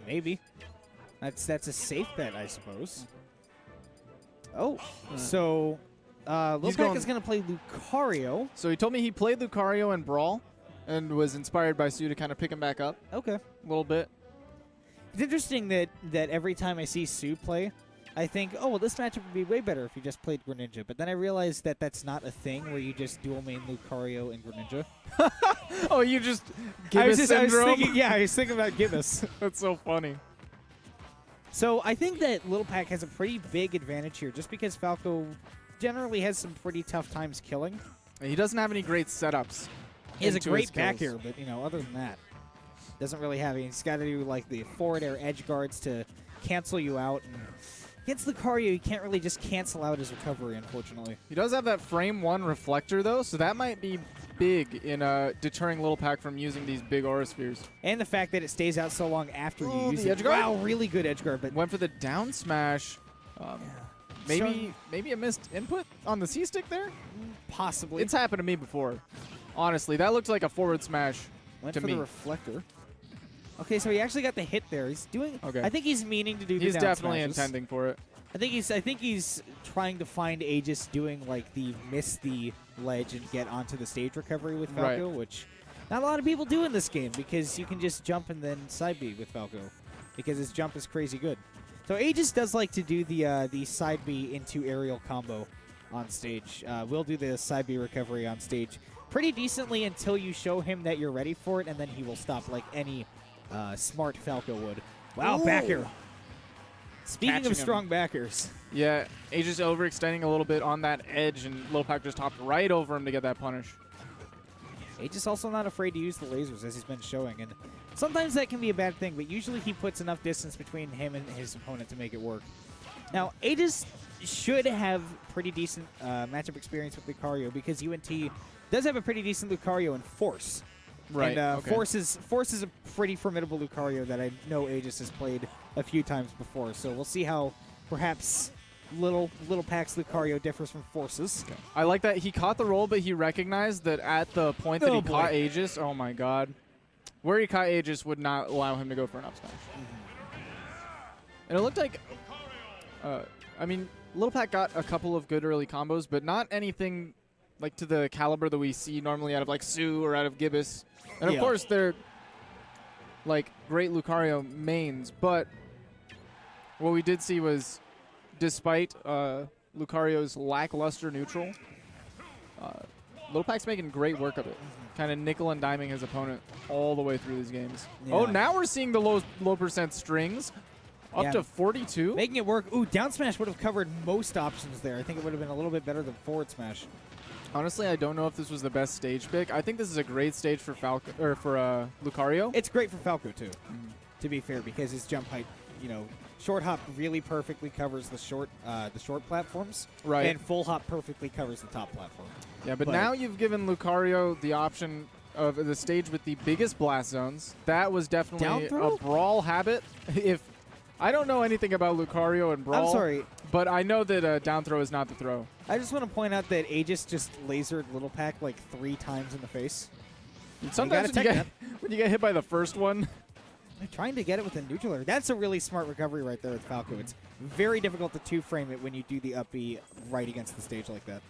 Maybe. That's a safe bet, I suppose. Oh, so LiLPac is going to play Lucario. So he told me he played Lucario in Brawl and was inspired by Sue to kind of pick him back up Okay. a little bit. It's interesting that every time I see Sue play, I think, oh, well, this matchup would be way better if you just played Greninja. But then I realized that that's not a thing where you just dual main Lucario and Greninja. Oh, you just Gibbous syndrome? I was thinking about Gibbous. That's so funny. So I think that LiLPac has a pretty big advantage here just because Falco generally has some pretty tough times killing. He doesn't have any great setups. He has a great back air, but, other than that, doesn't really have any. He's got to do, like, the forward air edge guards to cancel you out. And against Lucario, you can't really just cancel out his recovery, unfortunately. He does have that frame 1 reflector, though, so that might be big in deterring LiLPac from using these big aura spheres. And the fact that it stays out so long after you use the it. edge guard? Wow, really good edge guard. But went for the down smash. Maybe a missed input on the C-stick there? Possibly. It's happened to me before. Honestly, that looked like a forward smash Went to for me. the reflector. Okay, so he actually got the hit there. He's doing. Okay. I think he's meaning to do. He's the down definitely smashes. intending for it. I think he's trying to find Aegis doing like the miss the ledge and get onto the stage recovery with Falco, which not a lot of people do in this game because you can just jump and then side B with Falco because his jump is crazy good. So Aegis does like to do the side B into aerial combo on stage. We'll do the side B recovery on stage pretty decently until you show him that you're ready for it, and then he will stop like any smart Falco would. Wow, back air. Speaking Catching of strong him. backers. Yeah, Aegis overextending a little bit on that edge, and LiLPac just hopped right over him to get that punish. Aegis also not afraid to use the lasers, as he's been showing, and sometimes that can be a bad thing, but usually he puts enough distance between him and his opponent to make it work. Now, Aegis should have pretty decent matchup experience with Lucario because UNT does have a pretty decent Lucario in Force. Right. And Force is a pretty formidable Lucario that I know Aegis has played a few times before. So we'll see how perhaps LiLPac's Lucario differs from Force's. Okay. I like that he caught the roll, but he recognized that at the point that he caught Aegis, oh my god, where he caught Aegis would not allow him to go for an up smash. And it looked like, LiLPac got a couple of good early combos, but not anything like to the caliber that we see normally out of like Sue or out of Gibbous. And of course they're like great Lucario mains, but what we did see was despite Lucario's lackluster neutral, LiLPac's making great work of it. Kind of nickel and diming his opponent all the way through these games. Yeah. Oh, now we're seeing the low percent strings. Up to 42? Making it work. Ooh, down smash would have covered most options there. I think it would have been a little bit better than forward smash. Honestly, I don't know if this was the best stage pick. I think this is a great stage for Falco or for Lucario. It's great for Falco too, to be fair, because his jump height, short hop really perfectly covers the short platforms, right? And full hop perfectly covers the top platform. Yeah, but now you've given Lucario the option of the stage with the biggest blast zones. That was definitely a brawl habit. If I don't know anything about Lucario and brawl. I'm sorry, but I know that down throw is not the throw. I just want to point out that Aegis just lasered LiLPac like 3 times in the face. Sometimes when you get hit by the first one. They're trying to get it with a neutral air. That's a really smart recovery right there with Falco. It's very difficult to two-frame it when you do the up B right against the stage like that.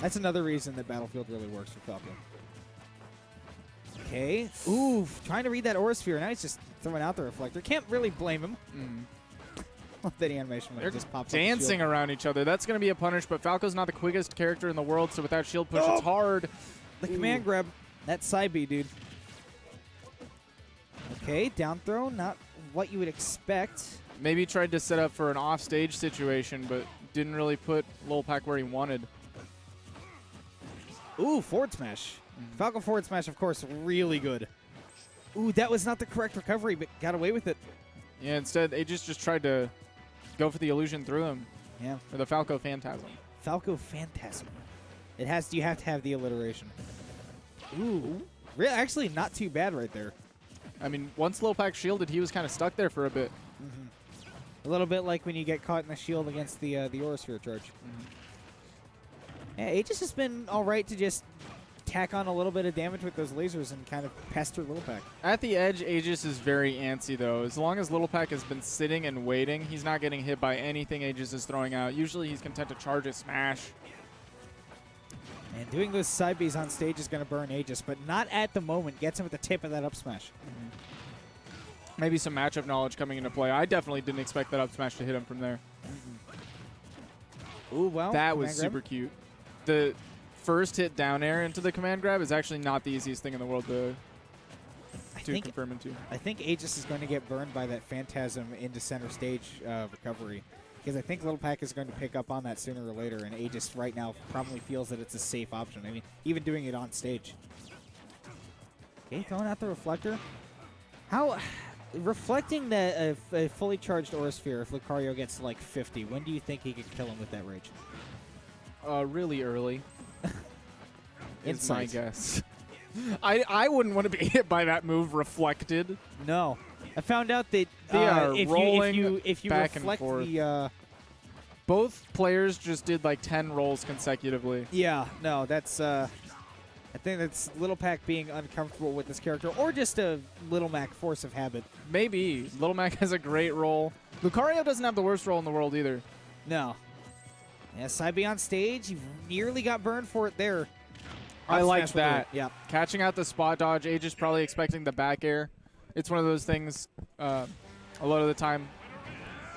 That's another reason that Battlefield really works for Falco. Okay. Ooh, trying to read that Aura Sphere. Now he's just throwing out the reflector. Can't really blame him. That animation might just pop up. Dancing around each other. That's going to be a punish, but Falco's not the quickest character in the world, so without shield push, it's hard. The command grab. That side B, dude. Okay, down throw. Not what you would expect. Maybe tried to set up for an off-stage situation, but didn't really put LiLPac where he wanted. Ooh, forward smash. Falco forward smash, of course, really good. Ooh, that was not the correct recovery, but got away with it. Yeah, instead, Aegis just tried to go for the illusion through him. Yeah. Or the Falco Phantasm. Falco Phantasm. You have to have the alliteration. Ooh. Actually, not too bad right there. I mean, once LiLPac shielded, he was kind of stuck there for a bit. A little bit like when you get caught in the shield against the Aura Sphere charge. Yeah, Aegis has been all right to just tack on a little bit of damage with those lasers and kind of pester LiLPac. At the edge, Aegis is very antsy, though. As long as LiLPac has been sitting and waiting, he's not getting hit by anything Aegis is throwing out. Usually he's content to charge a smash. And doing those side Bs on stage is going to burn Aegis, but not at the moment. Gets him at the tip of that up smash. Maybe some matchup knowledge coming into play. I definitely didn't expect that up smash to hit him from there. Ooh, wow. That was super cute. The first hit down air into the command grab is actually not the easiest thing in the world to confirm into. I think Aegis is going to get burned by that Phantasm into center stage recovery. Because I think LiLPac is going to pick up on that sooner or later, and Aegis right now probably feels that it's a safe option. I mean, even doing it on stage. Okay, throwing out the reflector. How... Reflecting that a fully charged Aura Sphere, if Lucario gets to like 50, when do you think he could kill him with that rage? Really early. Is my Insight. guess. I wouldn't want to be hit by that move reflected. No. I found out that They are if rolling you back and reflect forth. the... Both players just did like 10 rolls consecutively. Yeah, no, that's... I think that's LiLPac being uncomfortable with this character, or just a LiLMac force of habit. Maybe. LiLMac has a great roll. Lucario doesn't have the worst roll in the world either. No. Yeah, side B on stage. You nearly got burned for it there. I Up like smash that. Yeah. Catching out the spot dodge, Aegis probably expecting the back air. It's one of those things, a lot of the time,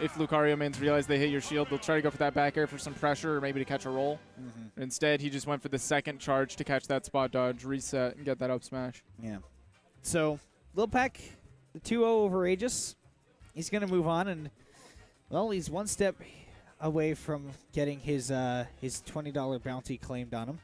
if Lucario mains realize they hit your shield, they'll try to go for that back air for some pressure or maybe to catch a roll. Instead, he just went for the second charge to catch that spot dodge, reset, and get that up smash. Yeah. So, LiLPac, the 2-0 over Aegis. He's going to move on, and, well, he's one step away from getting his $20 bounty claimed on him.